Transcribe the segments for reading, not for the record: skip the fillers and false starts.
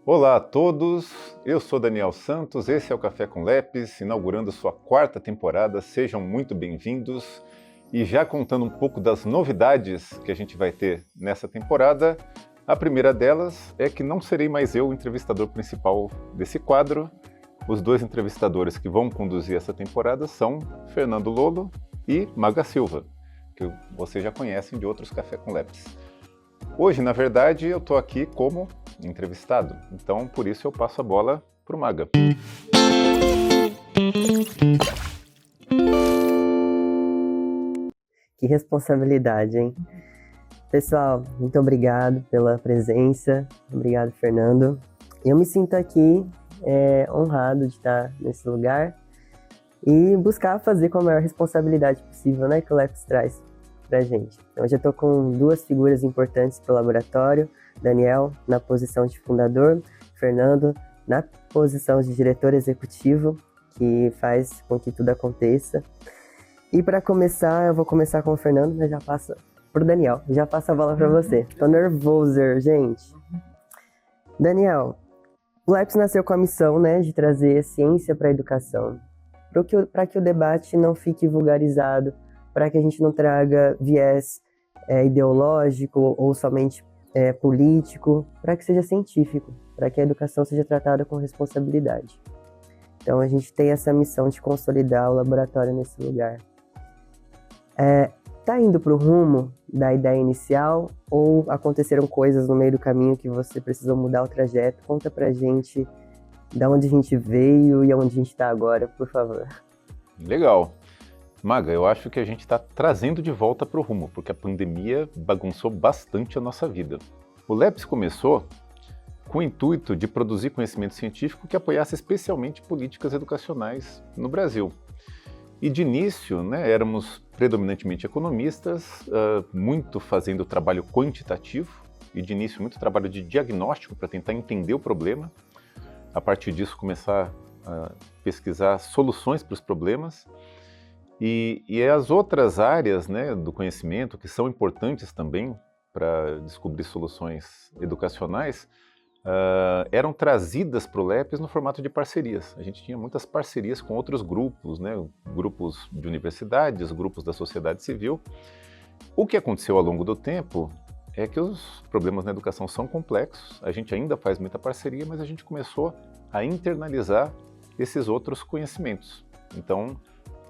Olá a todos, eu sou Daniel Santos, esse é o Café com Lepes, inaugurando sua 4ª temporada, sejam muito bem-vindos. E já contando um pouco das novidades que a gente vai ter nessa temporada, a primeira delas é que não serei mais eu o entrevistador principal desse quadro. Os 2 entrevistadores que vão conduzir essa temporada são Fernando Lolo e Maga Silva, que vocês já conhecem de outros Café com Lepes. Hoje, na verdade, eu estou aqui como entrevistado, então por isso eu passo a bola para o Maga. Que responsabilidade, hein? Pessoal, muito obrigado pela presença, obrigado, Fernando. Eu me sinto aqui honrado de estar nesse lugar e buscar fazer com a maior responsabilidade possível, né, que o Lepes traz pra gente. Então, hoje eu estou com 2 figuras importantes para o laboratório, Daniel na posição de fundador, Fernando na posição de diretor executivo, que faz com que tudo aconteça. E para começar, eu vou começar com o Fernando, mas já passo pro Daniel. Já passo a bola para você. Tô nervoso, gente. Daniel, o Lepes nasceu com a missão, né, de trazer ciência para a educação, para que o debate não fique vulgarizado, para que a gente não traga viés ideológico ou somente político, para que seja científico, para que a educação seja tratada com responsabilidade. Então a gente tem essa missão de consolidar o laboratório nesse lugar. Tá indo para o rumo da ideia inicial ou aconteceram coisas no meio do caminho que você precisou mudar o trajeto? Conta pra gente de onde a gente veio e onde a gente está agora, por favor. Legal. Maga, eu acho que a gente está trazendo de volta para o rumo, porque a pandemia bagunçou bastante a nossa vida. O Lepes começou com o intuito de produzir conhecimento científico que apoiasse especialmente políticas educacionais no Brasil. E de início, né, éramos predominantemente economistas, muito fazendo trabalho quantitativo, e de início muito trabalho de diagnóstico para tentar entender o problema, a partir disso começar a pesquisar soluções para os problemas. E as outras áreas, né, do conhecimento que são importantes também para descobrir soluções educacionais, eram trazidas para o Lepes no formato de parcerias. A gente tinha muitas parcerias com outros grupos, né, grupos de universidades, grupos da sociedade civil. O que aconteceu ao longo do tempo é que os problemas na educação são complexos, a gente ainda faz muita parceria, mas a gente começou a internalizar esses outros conhecimentos. Então,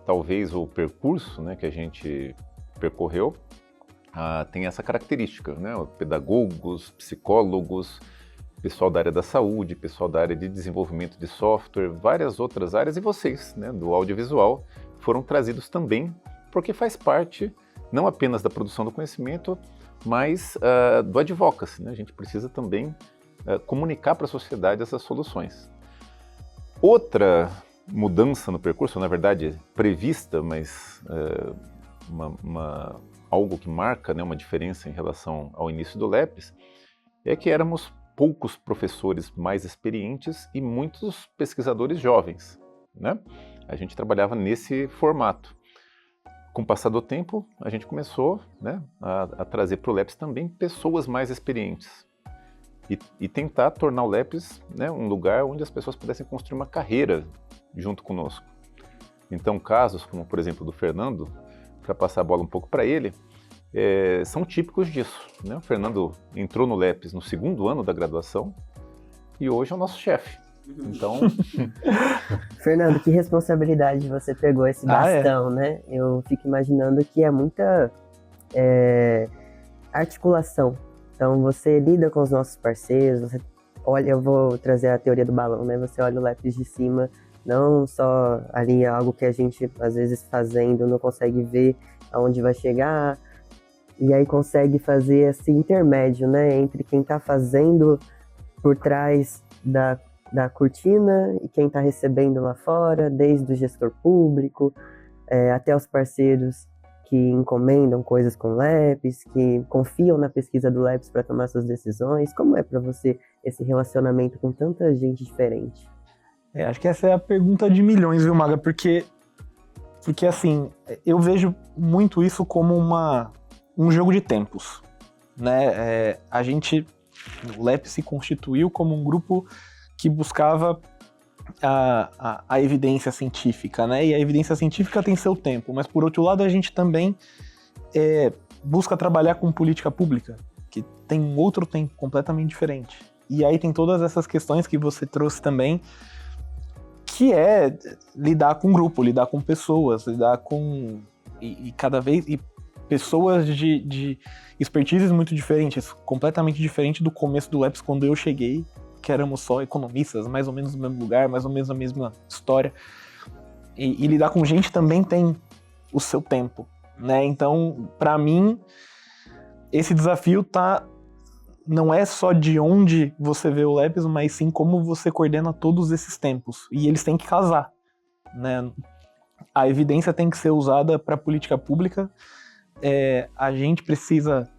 talvez o percurso, né, que a gente percorreu tem essa característica, né? Pedagogos, psicólogos, pessoal da área da saúde, pessoal da área de desenvolvimento de software, várias outras áreas, e vocês, né, do audiovisual, foram trazidos também, porque faz parte não apenas da produção do conhecimento, mas do advocacy, né? A gente precisa também comunicar para a sociedade essas soluções. Outra mudança no percurso, na verdade prevista, mas algo que marca, né, uma diferença em relação ao início do Lepes, é que éramos poucos professores mais experientes e muitos pesquisadores jovens, né? A gente trabalhava nesse formato. Com o passar do tempo, a gente começou, né, a trazer para o Lepes também pessoas mais experientes e tentar tornar o Lepes, né, um lugar onde as pessoas pudessem construir uma carreira junto conosco. Então, casos como, por exemplo, do Fernando, para passar a bola um pouco para ele, são típicos disso, né? O Fernando entrou no Lepes no 2º ano da graduação e hoje é o nosso chefe. Então... Fernando, que responsabilidade você pegou esse bastão, né? Eu fico imaginando que é muita articulação. Então, você lida com os nossos parceiros, você olha, eu vou trazer a teoria do balão, né? Você olha o Lepes de cima, não só ali algo que a gente, às vezes, fazendo, não consegue ver aonde vai chegar, e aí consegue fazer esse intermédio, né, entre quem está fazendo por trás da cortina e quem está recebendo lá fora, desde o gestor público até os parceiros que encomendam coisas com o Lepes, que confiam na pesquisa do Lepes para tomar suas decisões. Como é para você esse relacionamento com tanta gente diferente? Acho que essa é a pergunta de milhões, viu, Maga? Porque assim, eu vejo muito isso como um jogo de tempos, né? A gente O LEP se constituiu como um grupo que buscava a evidência científica, né? E a evidência científica tem seu tempo, mas por outro lado a gente também busca trabalhar com política pública, que tem um outro tempo completamente diferente. E aí tem todas essas questões que você trouxe também, que é lidar com grupo, lidar com pessoas, lidar com... E cada vez... E pessoas de expertises muito diferentes, completamente diferente do começo do LEPS, quando eu cheguei, que éramos só economistas, mais ou menos no mesmo lugar, mais ou menos a mesma história. E lidar com gente também tem o seu tempo, né? Então, para mim, esse desafio não é só de onde você vê o LEPS, mas sim como você coordena todos esses tempos. E eles têm que casar, né? A evidência tem que ser usada para política pública. A gente precisa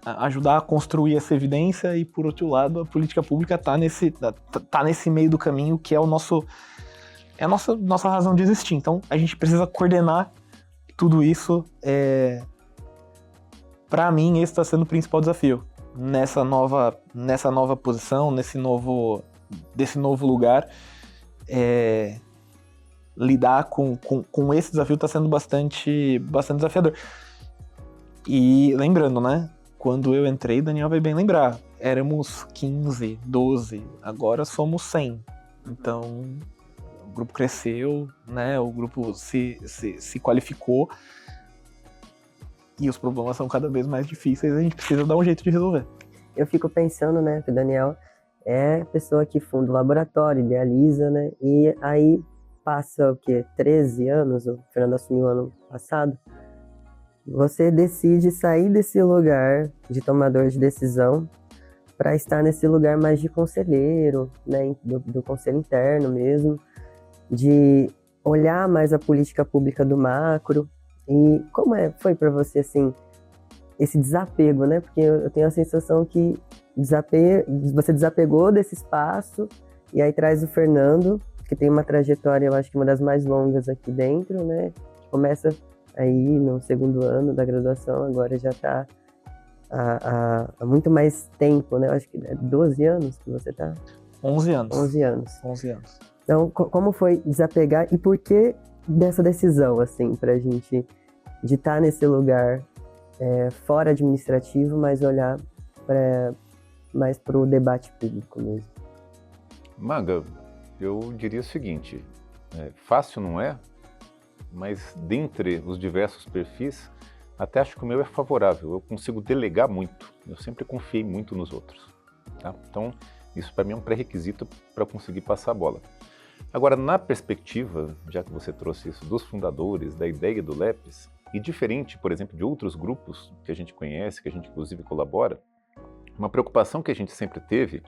ajudar a construir essa evidência e, por outro lado, a política pública tá nesse meio do caminho, que é a nossa razão de existir. Então, a gente precisa coordenar tudo isso. Para mim, esse está sendo o principal desafio nessa nova posição, desse novo lugar. Lidar com esse desafio está sendo bastante desafiador. E lembrando, né? Quando eu entrei, Daniel vai bem lembrar, éramos 15, 12, agora somos 100. Então, o grupo cresceu, né? O grupo se qualificou e os problemas são cada vez mais difíceis e a gente precisa dar um jeito de resolver. Eu fico pensando, né, que o Daniel é a pessoa que funda o laboratório, idealiza, né? E aí passa o quê? 13 anos, o Fernando assumiu ano passado. Você decide sair desse lugar de tomador de decisão para estar nesse lugar mais de conselheiro, né, do conselho interno mesmo, de olhar mais a política pública do macro. E como foi para você, assim, esse desapego, né? Porque eu tenho a sensação que você desapegou desse espaço e aí traz o Fernando, que tem uma trajetória, eu acho que uma das mais longas aqui dentro, né? Começa aí no segundo ano da graduação, agora já está há muito mais tempo, né? Eu acho que é 12 anos que você está? 11 anos. 11 anos. 11 anos. Então, como foi desapegar e por que dessa decisão, assim, pra gente de estar nesse lugar fora administrativo, mas olhar mais para o debate público mesmo? Maga, eu diria o seguinte, fácil não é, mas dentre os diversos perfis, até acho que o meu é favorável, eu consigo delegar muito, eu sempre confiei muito nos outros. Tá? Então, isso para mim é um pré-requisito para conseguir passar a bola. Agora, na perspectiva, já que você trouxe isso, dos fundadores, da ideia do LEPS, e diferente, por exemplo, de outros grupos que a gente conhece, que a gente inclusive colabora, uma preocupação que a gente sempre teve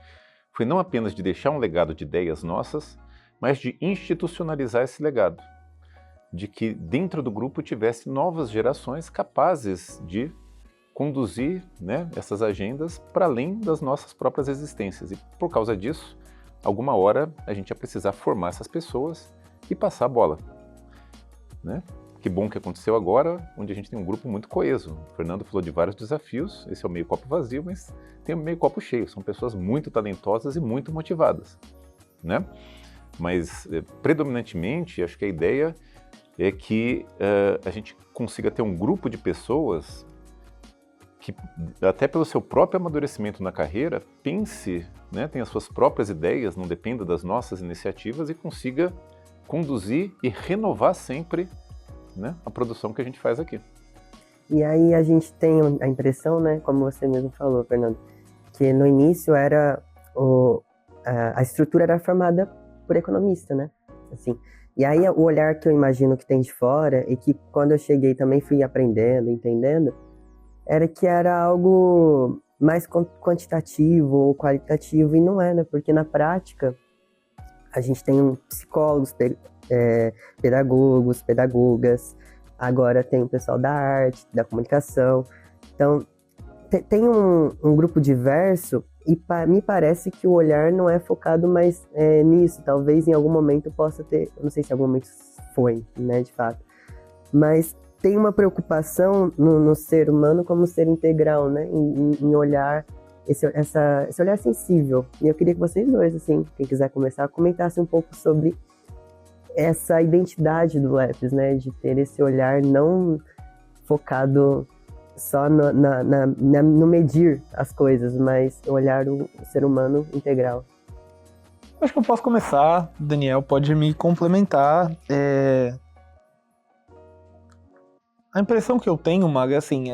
foi não apenas de deixar um legado de ideias nossas, mas de institucionalizar esse legado. De que dentro do grupo tivesse novas gerações capazes de conduzir, né, essas agendas para além das nossas próprias existências. E por causa disso, alguma hora a gente ia precisar formar essas pessoas e passar a bola. Né? Que bom que aconteceu agora, onde a gente tem um grupo muito coeso. O Fernando falou de vários desafios, esse é o meio copo vazio, mas tem o meio copo cheio. São pessoas muito talentosas e muito motivadas. Né? Mas, predominantemente, acho que a ideia é que a gente consiga ter um grupo de pessoas que, até pelo seu próprio amadurecimento na carreira, pense, né, tenha as suas próprias ideias, não dependa das nossas iniciativas e consiga conduzir e renovar sempre, né, a produção que a gente faz aqui. E aí a gente tem a impressão, né, como você mesmo falou, Fernando, que no início a estrutura era formada por economista, né? Assim, e aí o olhar que eu imagino que tem de fora, e que quando eu cheguei também fui aprendendo, entendendo, era que era algo mais quantitativo ou qualitativo, e não é, né? Porque na prática a gente tem psicólogos, pedagogos, pedagogas, agora tem o pessoal da arte, da comunicação, então tem um grupo diverso. E me parece que o olhar não é focado mais nisso. Talvez em algum momento possa ter, eu não sei se em algum momento foi, né, de fato. Mas tem uma preocupação no ser humano como ser integral, né, em olhar esse olhar sensível. E eu queria que vocês dois, assim, quem quiser começar, comentassem um pouco sobre essa identidade do Lepes, né? De ter esse olhar não focado só no medir as coisas, mas olhar o ser humano integral. Acho que eu posso começar, Daniel pode me complementar. A impressão que eu tenho, Maga, assim,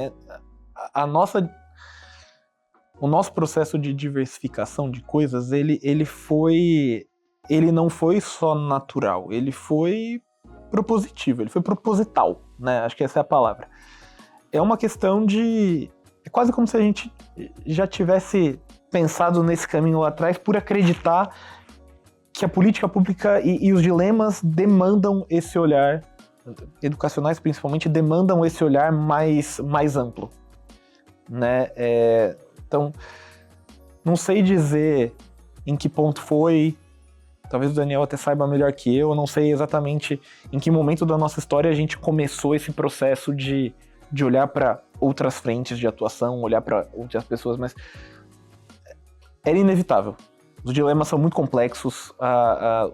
o nosso processo de diversificação de coisas, ele não foi só natural, ele foi propositivo, ele foi proposital, né? Acho que essa é a palavra. É uma questão é quase como se a gente já tivesse pensado nesse caminho lá atrás por acreditar que a política pública e os dilemas demandam esse olhar, educacionais principalmente, demandam esse olhar mais amplo, né? Então, não sei dizer em que ponto foi, talvez o Daniel até saiba melhor que eu não sei exatamente em que momento da nossa história a gente começou esse processo de olhar para outras frentes de atuação, olhar para outras pessoas, mas era inevitável. Os dilemas são muito complexos,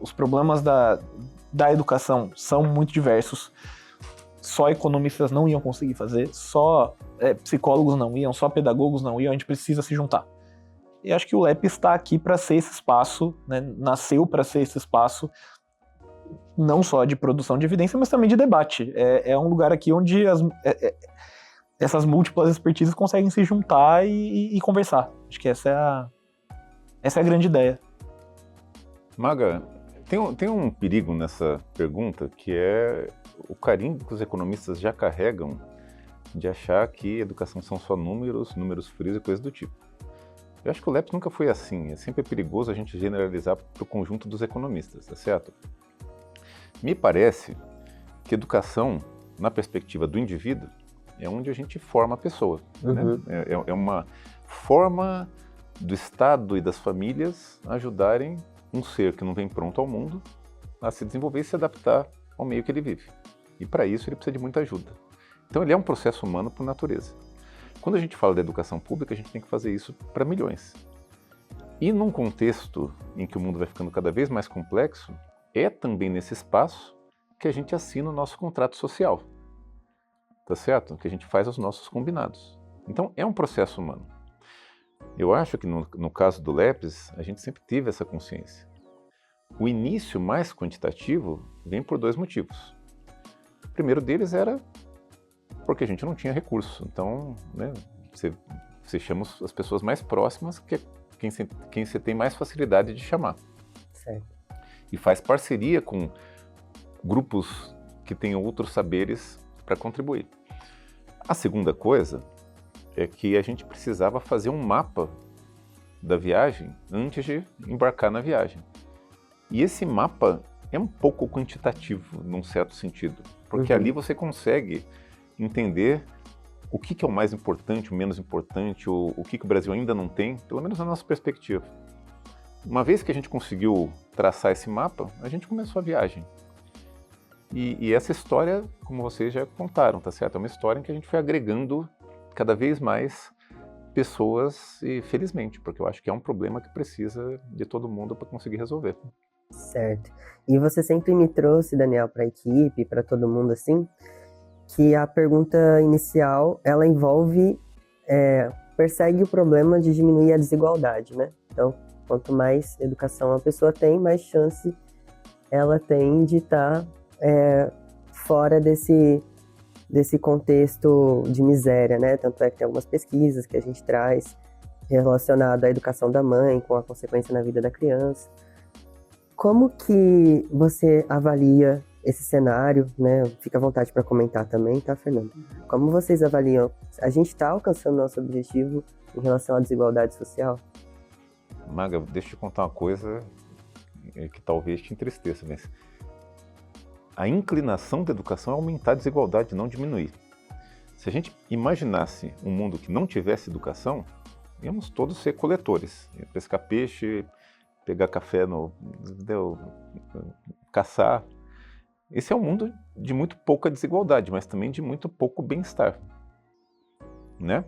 os problemas da educação são muito diversos, só economistas não iam conseguir fazer, só psicólogos não iam, só pedagogos não iam, a gente precisa se juntar. E acho que o LEP está aqui para ser esse espaço, né? Nasceu para ser esse espaço, não só de produção de evidência, mas também de debate. É um lugar aqui onde essas múltiplas expertises conseguem se juntar e conversar. Acho que essa é a grande ideia. Maga, tem um perigo nessa pergunta, que é o carimbo que os economistas já carregam de achar que educação são só números frios e coisas do tipo. Eu acho que o LEPS nunca foi assim. É sempre perigoso a gente generalizar para o conjunto dos economistas, tá certo? Me parece que educação, na perspectiva do indivíduo, é onde a gente forma a pessoa. Uhum. Né? É uma forma do Estado e das famílias ajudarem um ser que não vem pronto ao mundo a se desenvolver e se adaptar ao meio que ele vive. E para isso ele precisa de muita ajuda. Então ele é um processo humano por natureza. Quando a gente fala da educação pública, a gente tem que fazer isso para milhões. E num contexto em que o mundo vai ficando cada vez mais complexo, é também nesse espaço que a gente assina o nosso contrato social. Tá certo? Que a gente faz os nossos combinados. Então é um processo humano. Eu acho que no caso do LEPS, a gente sempre teve essa consciência. O início mais quantitativo vem por dois motivos. O primeiro deles era porque a gente não tinha recurso. Então, né, você chama as pessoas mais próximas, que é quem você tem mais facilidade de chamar. Certo. E faz parceria com grupos que têm outros saberes para contribuir. A segunda coisa é que a gente precisava fazer um mapa da viagem antes de embarcar na viagem. E esse mapa é um pouco quantitativo, num certo sentido, porque ali você consegue entender o que é o mais importante, o menos importante, o que o Brasil ainda não tem, pelo menos na nossa perspectiva. Uma vez que a gente conseguiu traçar esse mapa, a gente começou a viagem. E essa história, como vocês já contaram, tá certo? É uma história em que a gente foi agregando cada vez mais pessoas, e felizmente, porque eu acho que é um problema que precisa de todo mundo para conseguir resolver. Certo. E você sempre me trouxe, Daniel, para a equipe, para todo mundo assim, que a pergunta inicial, ela persegue o problema de diminuir a desigualdade, né? Então, quanto mais educação a pessoa tem, mais chance ela tem de estar fora desse contexto de miséria, né? Tanto é que tem algumas pesquisas que a gente traz relacionado à educação da mãe, com a consequência na vida da criança. Como que você avalia esse cenário, né? Fica à vontade para comentar também, tá, Fernando? Como vocês avaliam? A gente está alcançando nosso objetivo em relação à desigualdade social? Maga, deixa eu te contar uma coisa que talvez te entristeça, mas a inclinação da educação é aumentar a desigualdade, não diminuir. Se a gente imaginasse um mundo que não tivesse educação, íamos todos ser coletores, pescar peixe, pegar café, caçar. Esse é um mundo de muito pouca desigualdade, mas também de muito pouco bem-estar, né?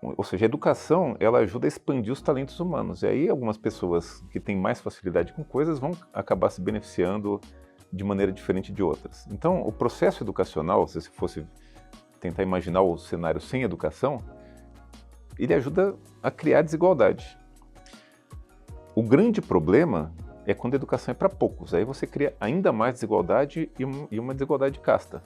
Ou seja, a educação, ela ajuda a expandir os talentos humanos. E aí algumas pessoas que têm mais facilidade com coisas vão acabar se beneficiando de maneira diferente de outras. Então, o processo educacional, se você fosse tentar imaginar o cenário sem educação, ele ajuda a criar desigualdade. O grande problema é quando a educação é para poucos. Aí você cria ainda mais desigualdade e uma desigualdade de casta.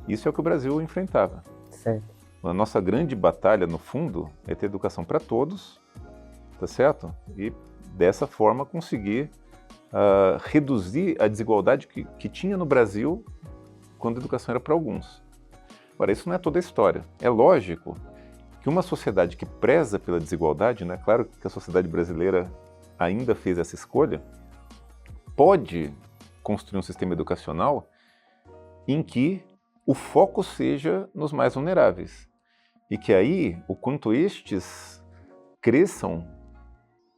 Isso é o que o Brasil enfrentava. Certo. A nossa grande batalha, no fundo, é ter educação para todos, tá certo? E dessa forma conseguir reduzir a desigualdade que tinha no Brasil quando a educação era para alguns. Agora, isso não é toda a história. É lógico que uma sociedade que preza pela desigualdade, né, claro que a sociedade brasileira ainda fez essa escolha, pode construir um sistema educacional em que o foco seja nos mais vulneráveis. E que aí, o quanto estes cresçam,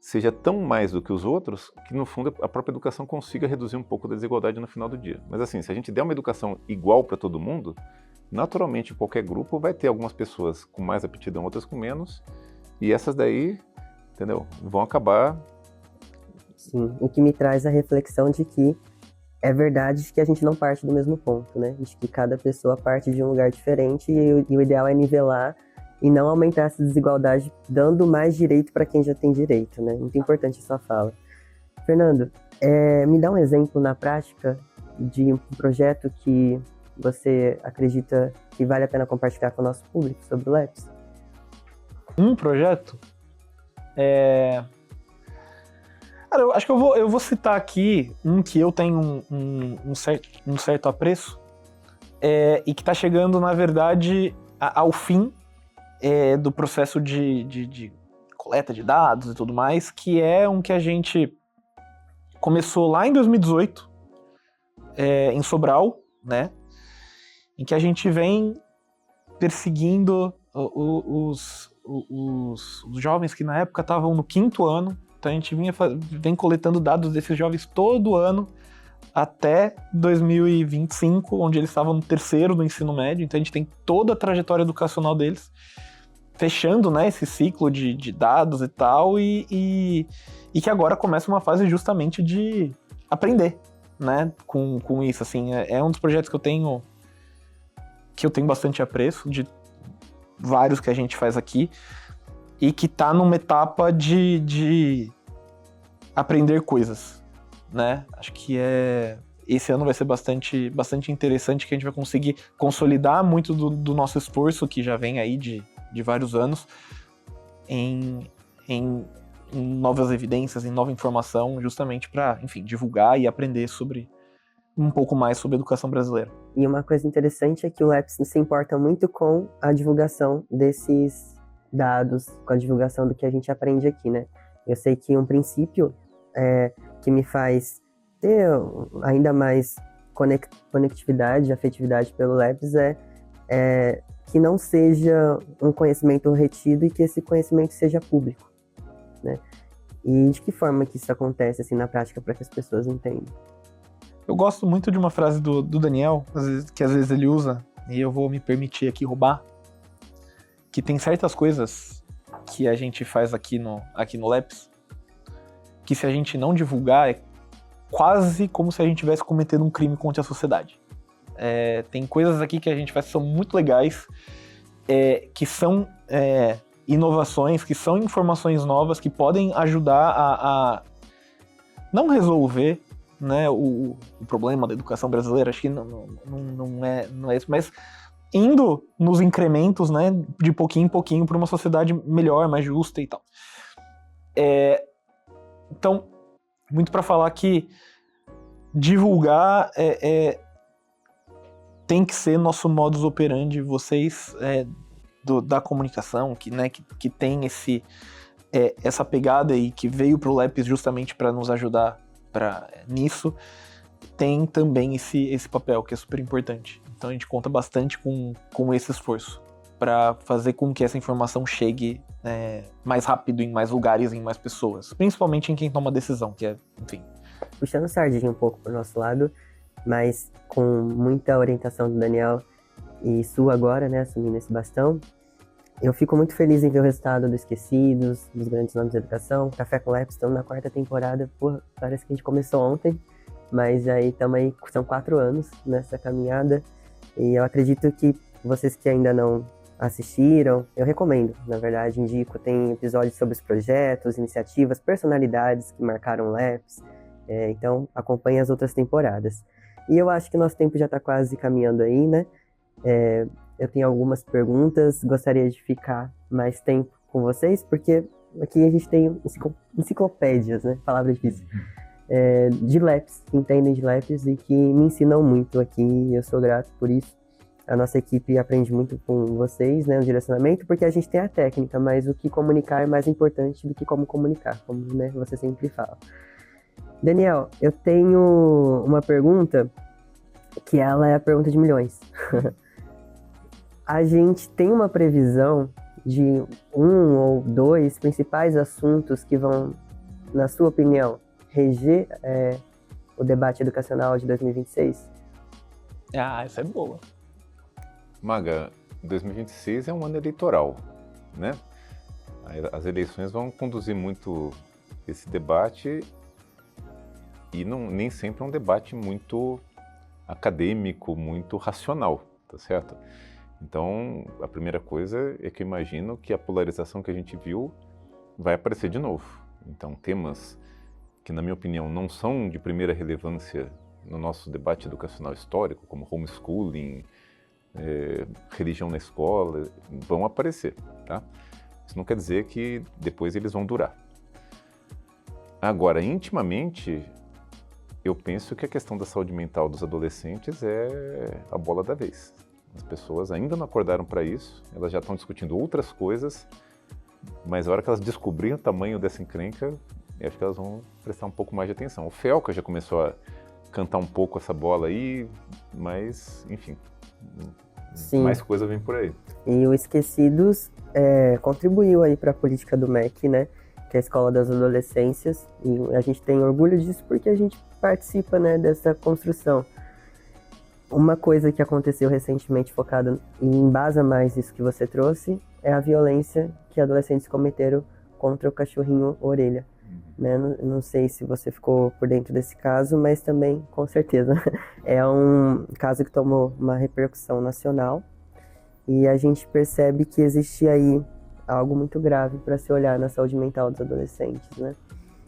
seja tão mais do que os outros, que no fundo a própria educação consiga reduzir um pouco da desigualdade no final do dia. Mas assim, se a gente der uma educação igual para todo mundo, naturalmente em qualquer grupo vai ter algumas pessoas com mais aptidão, outras com menos, e essas daí, entendeu, vão acabar... Sim, o que me traz a reflexão de que é verdade que a gente não parte do mesmo ponto, né? De que cada pessoa parte de um lugar diferente e o ideal é nivelar e não aumentar essa desigualdade, dando mais direito para quem já tem direito, né? Muito importante a sua fala. Fernando, me dá um exemplo na prática de um projeto que você acredita que vale a pena compartilhar com o nosso público sobre o LEPS? Um projeto? Cara, eu acho que eu vou citar aqui um que eu tenho um certo apreço e que está chegando, na verdade, ao fim do processo de coleta de dados e tudo mais, que é um que a gente começou lá em 2018, em Sobral, né? Em que a gente vem perseguindo os jovens que na época estavam no 5º ano. Então a gente vem coletando dados desses jovens todo ano até 2025, onde eles estavam no 3º do ensino médio. Então a gente tem toda a trajetória educacional deles, fechando, né, esse ciclo de dados e tal, e que agora começa uma fase justamente de aprender, né, com isso. Assim, é um dos projetos que eu tenho bastante apreço, de vários que a gente faz aqui, e que tá numa etapa de aprender coisas, né? Acho que esse ano vai ser bastante interessante, que a gente vai conseguir consolidar muito do nosso esforço, que já vem aí de vários anos, em novas evidências, em nova informação, justamente para, enfim, divulgar e aprender um pouco mais sobre a educação brasileira. E uma coisa interessante é que o LEPS se importa muito com a divulgação desses dados, com a divulgação do que a gente aprende aqui, né? Eu sei que um princípio que me faz ter ainda mais conectividade, afetividade pelo LEPS é que não seja um conhecimento retido e que esse conhecimento seja público, né? E de que forma que isso acontece assim na prática para que as pessoas entendam? Eu gosto muito de uma frase do Daniel, que às vezes ele usa, e eu vou me permitir aqui roubar, que tem certas coisas que a gente faz aqui no LEPS, que se a gente não divulgar, é quase como se a gente estivesse cometendo um crime contra a sociedade. Tem coisas aqui que a gente faz que são muito legais, que são inovações, que são informações novas, que podem ajudar a não resolver, né, o problema da educação brasileira. Acho que não é isso, mas indo nos incrementos, né, de pouquinho em pouquinho para uma sociedade melhor, mais justa e tal. Então, muito para falar que divulgar tem que ser nosso modus operandi. Vocês da comunicação, que tem essa pegada e que veio para o LEPS justamente para nos ajudar nisso, tem também esse papel que é super importante. Então a gente conta bastante com esse esforço para fazer com que essa informação chegue mais rápido em mais lugares, em mais pessoas, principalmente em quem toma decisão, que é, enfim. Puxando sardinha um pouco pro nosso lado, mas com muita orientação do Daniel e sua agora, né, assumindo esse bastão, Eu fico muito feliz em ver o resultado do Esquecidos, dos Grandes Nomes da Educação. Café com Labs, estamos na 4ª temporada. Pô, parece que a gente começou ontem, mas aí estamos aí, são 4 anos nessa caminhada. E eu acredito que vocês que ainda não assistiram, eu recomendo, na verdade, indico. Tem episódios sobre os projetos, iniciativas, personalidades que marcaram o Labs. Então, acompanhe as outras temporadas. E eu acho que nosso tempo já está quase caminhando aí, né? Eu tenho algumas perguntas, gostaria de ficar mais tempo com vocês, porque aqui a gente tem enciclopédias, né? Palavra difícil. De LAPS, que entendem de LAPS e que me ensinam muito aqui, e eu sou grato por isso. A nossa equipe aprende muito com vocês, né? O direcionamento, porque a gente tem a técnica, mas o que comunicar é mais importante do que como comunicar, como, né, você sempre fala. Daniel, eu tenho uma pergunta que ela é a pergunta de milhões. A gente tem uma previsão de 1 ou 2 principais assuntos que vão, na sua opinião, reger o debate educacional de 2026? Essa é boa. Maga, 2026 é um ano eleitoral, né? As eleições vão conduzir muito esse debate e nem sempre é um debate muito acadêmico, muito racional, tá certo? Então, a primeira coisa é que eu imagino que a polarização que a gente viu vai aparecer de novo. Então, temas que, na minha opinião, não são de primeira relevância no nosso debate educacional histórico, como homeschooling, religião na escola, vão aparecer, tá? Isso não quer dizer que depois eles vão durar. Agora, intimamente, eu penso que a questão da saúde mental dos adolescentes é a bola da vez. As pessoas ainda não acordaram para isso, elas já estão discutindo outras coisas, mas a hora que elas descobrirem o tamanho dessa encrenca, eu acho que elas vão prestar um pouco mais de atenção. O Felca já começou a cantar um pouco essa bola aí, mas, enfim, Sim. Mais coisa vem por aí. E o Esquecidos contribuiu aí para a política do MEC, né? Que é a Escola das Adolescências, e a gente tem orgulho disso porque a gente participa, né, dessa construção. Uma coisa que aconteceu recentemente focada e embasa mais isso que você trouxe é a violência que adolescentes cometeram contra o cachorrinho Orelha. Né? Não sei se você ficou por dentro desse caso, mas também, com certeza, é um caso que tomou uma repercussão nacional e a gente percebe que existe aí algo muito grave para se olhar na saúde mental dos adolescentes, né?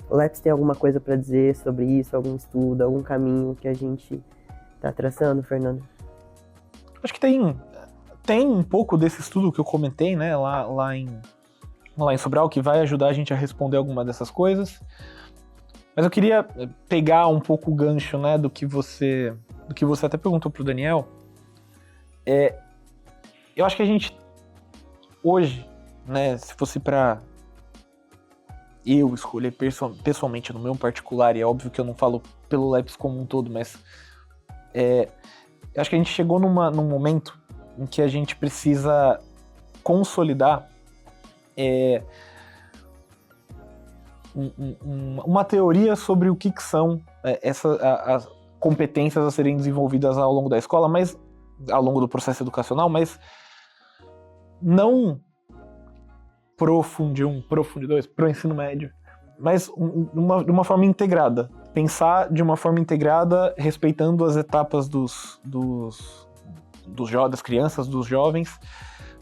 O LAPS tem alguma coisa para dizer sobre isso, algum estudo, algum caminho que a gente está traçando, Fernando? Acho que tem um pouco desse estudo que eu comentei, né, lá em Sobral, que vai ajudar a gente a responder alguma dessas coisas. Mas eu queria pegar um pouco o gancho, né, do que você até perguntou pro Daniel. Eu acho que a gente, hoje, né, se fosse para eu escolher pessoalmente, no meu particular, e é óbvio que eu não falo pelo LAPS como um todo, mas eu acho que a gente chegou num momento em que a gente precisa consolidar uma teoria sobre o que são as competências a serem desenvolvidas ao longo da escola, mas ao longo do processo educacional, mas não pro Fundi 1, pro Fundi 2, pro ensino médio, mas de uma forma integrada. Pensar de uma forma integrada, respeitando as etapas das crianças, dos jovens,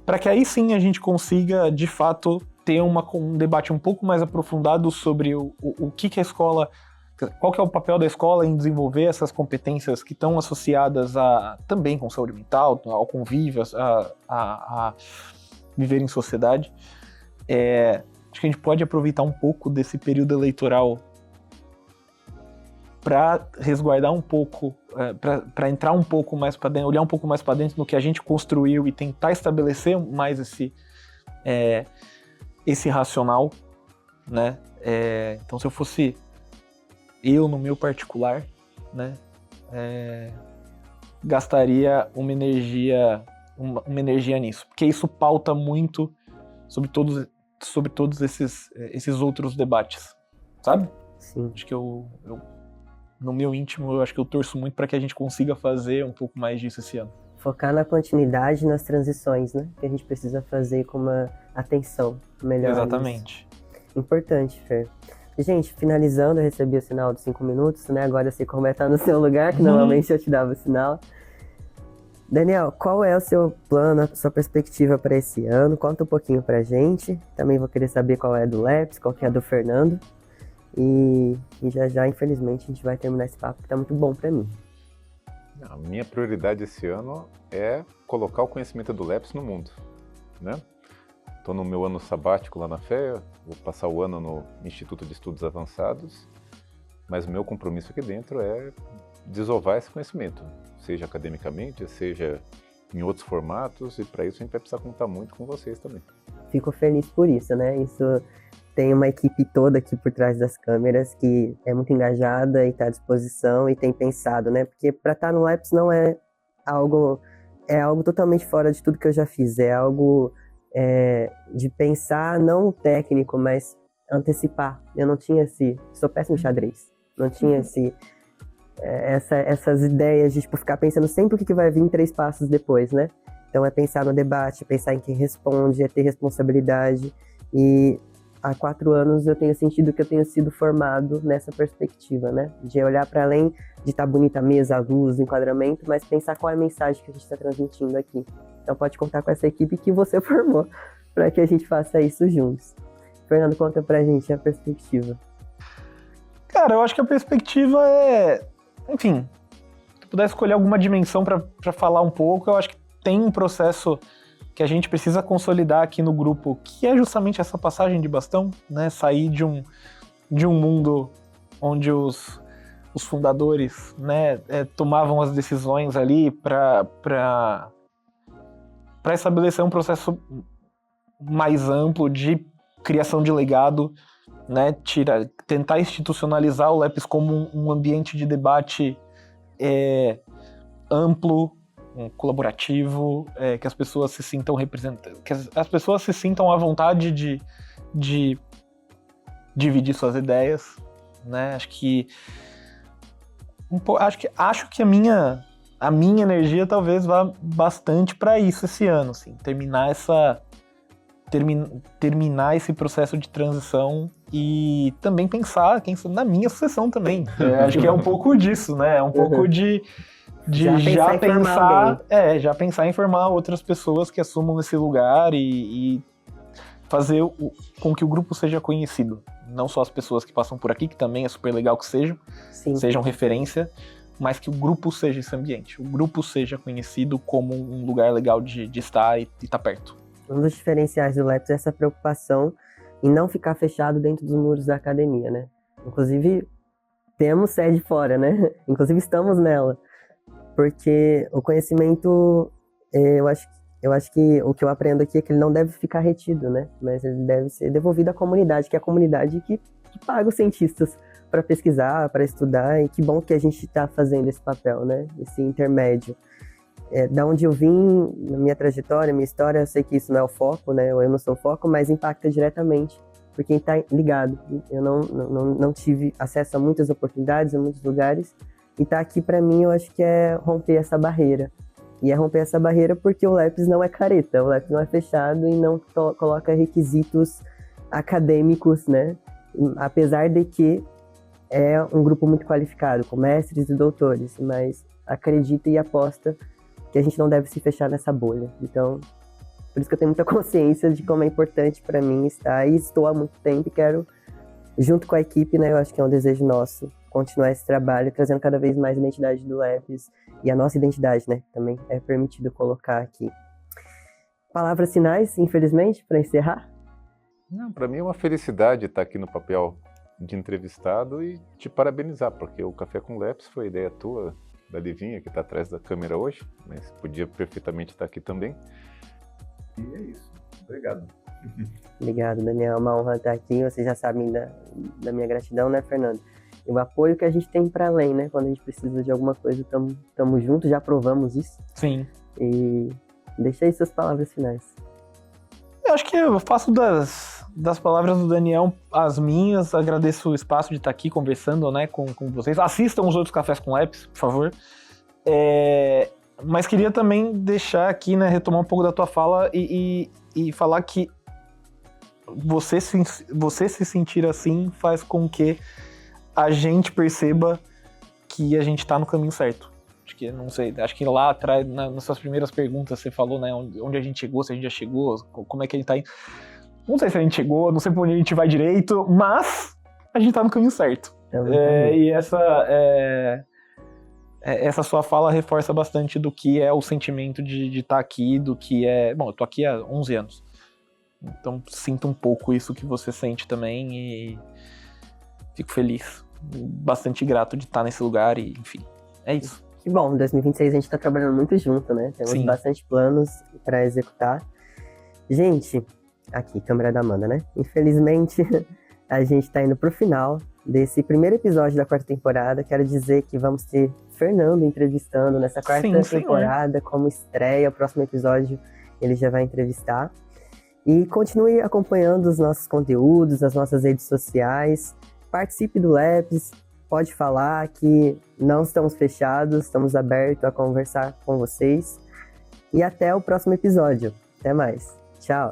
para que aí sim a gente consiga, de fato, ter um debate um pouco mais aprofundado sobre o que a escola, qual que é o papel da escola em desenvolver essas competências que estão associadas também com saúde mental, ao convívio, a viver em sociedade. Acho que a gente pode aproveitar um pouco desse período eleitoral para resguardar um pouco, para entrar um pouco mais para dentro, olhar um pouco mais para dentro no que a gente construiu e tentar estabelecer mais esse racional, né? Então, se eu fosse no meu particular, né, gastaria uma energia nisso, porque isso pauta muito sobre todos esses outros debates, sabe? Sim. Acho que eu no meu íntimo, eu acho que eu torço muito para que a gente consiga fazer um pouco mais disso esse ano. focar na continuidade e nas transições, né? Que a gente precisa fazer com uma atenção melhor. Exatamente. Importante, Fer. Gente, finalizando, eu recebi o sinal de 5 minutos, né? Agora eu sei como é estar no seu lugar, que normalmente eu te dava o sinal. Daniel, qual é o seu plano, a sua perspectiva para esse ano? Conta um pouquinho pra gente. Também vou querer saber qual é do Leps, qual que é do Fernando. E já, infelizmente, a gente vai terminar esse papo, que tá muito bom pra mim. A minha prioridade esse ano é colocar o conhecimento do Leps no mundo, né? Estou no meu ano sabático lá na FEA, vou passar o ano no Instituto de Estudos Avançados, mas o meu compromisso aqui dentro é desovar esse conhecimento, seja academicamente, seja em outros formatos, e para isso a gente vai precisar contar muito com vocês também. Fico feliz por isso, né? Isso tem uma equipe toda aqui por trás das câmeras que é muito engajada e está à disposição e tem pensado, né? Porque para estar no Leps não é algo totalmente fora de tudo que eu já fiz, é algo de pensar não o técnico, mas antecipar. Eu não tinha sou péssimo em xadrez, não tinha essas ideias de tipo, ficar pensando sempre o que vai vir 3 passos depois, né? Então é pensar no debate, pensar em quem responde, é ter responsabilidade. E há 4 anos eu tenho sentido que eu tenho sido formado nessa perspectiva, né? De olhar para além de estar bonita a mesa, a luz, o enquadramento, mas pensar qual é a mensagem que a gente está transmitindo aqui. Então pode contar com essa equipe que você formou para que a gente faça isso juntos. Fernando, conta pra gente a perspectiva. Cara, eu acho que a perspectiva enfim, se puder escolher alguma dimensão para falar um pouco, eu acho que tem um processo que a gente precisa consolidar aqui no grupo, que é justamente essa passagem de bastão, né? Sair de um mundo onde os fundadores, né, tomavam as decisões ali para estabelecer um processo mais amplo de criação de legado, né, tentar institucionalizar o Leps como um ambiente de debate amplo, colaborativo, que as pessoas se sintam representadas, que as pessoas se sintam à vontade de dividir suas ideias, né? Acho que a minha energia talvez vá bastante para isso esse ano, assim, terminar esse processo de transição e também pensar na minha sucessão também. Acho que é um pouco disso, né? É um pouco de já pensar em formar outras pessoas que assumam esse lugar e fazer com que o grupo seja conhecido. Não só as pessoas que passam por aqui, que também é super legal que sejam referência, mas que o grupo seja esse ambiente. O grupo seja conhecido como um lugar legal de estar e estar perto. Um dos diferenciais do Leps é essa preocupação em não ficar fechado dentro dos muros da academia, né? Inclusive, temos sede fora, né? Inclusive, estamos nela. Porque o conhecimento, eu acho que o que eu aprendo aqui é que ele não deve ficar retido, né? Mas ele deve ser devolvido à comunidade, que é a comunidade que paga os cientistas para pesquisar, para estudar. E que bom que a gente está fazendo esse papel, né? Esse intermédio. Da onde eu vim, na minha trajetória, minha história, eu sei que isso não é o foco, né? Eu não sou o foco, mas impacta diretamente por quem está ligado. Eu não tive acesso a muitas oportunidades, a muitos lugares, e estar aqui para mim eu acho que é romper essa barreira. E é romper essa barreira porque o Leps não é careta, o Leps não é fechado e não coloca requisitos acadêmicos, né? Apesar de que é um grupo muito qualificado, com mestres e doutores, mas acredita e aposta que a gente não deve se fechar nessa bolha. Então, por isso que eu tenho muita consciência de como é importante para mim estar, e estou há muito tempo e quero, junto com a equipe, né, eu acho que é um desejo nosso, continuar esse trabalho, trazendo cada vez mais a identidade do Leps e a nossa identidade, né, também é permitido colocar aqui. Palavras finais, infelizmente, para encerrar? Não, para mim é uma felicidade estar aqui no papel de entrevistado e te parabenizar, porque o Café com Leps foi ideia tua, da Livinha, que está atrás da câmera hoje, mas podia perfeitamente estar aqui também. E é isso. Obrigado. Obrigado, Daniel. É uma honra estar aqui. Vocês já sabem da minha gratidão, né, Fernando? E o apoio que a gente tem para além, né? Quando a gente precisa de alguma coisa, estamos juntos, já provamos isso. Sim. E deixa aí suas palavras finais. Eu acho que eu faço das palavras do Daniel as minhas, agradeço o espaço de estar aqui conversando, né, com vocês. Assistam os outros Cafés com Leps, por favor. Mas queria também deixar aqui, né, retomar um pouco da tua fala e falar que você se sentir assim faz com que a gente perceba que a gente tá no caminho certo. Acho que, não sei, acho que lá atrás, nas suas primeiras perguntas, você falou, né, onde a gente chegou, se a gente já chegou, como é que a gente tá indo. Não sei se a gente chegou, não sei pra onde a gente vai direito, mas a gente tá no caminho certo. E essa sua fala reforça bastante do que é o sentimento de estar aqui, do que é... Bom, eu tô aqui há 11 anos. Então sinto um pouco isso que você sente também e fico feliz. Bastante grato de estar nesse lugar e, enfim, é isso. E bom, em 2026 a gente tá trabalhando muito junto, né? Temos Sim. bastante planos para executar. Gente, aqui, câmera da Amanda, né? Infelizmente, a gente tá indo pro final desse primeiro episódio da 4ª temporada. Quero dizer que vamos ter Fernando entrevistando nessa 4ª temporada como estreia. O próximo episódio ele já vai entrevistar. E continue acompanhando os nossos conteúdos, as nossas redes sociais. Participe do Labs, pode falar que não estamos fechados, estamos abertos a conversar com vocês. E até o próximo episódio. Até mais. Tchau.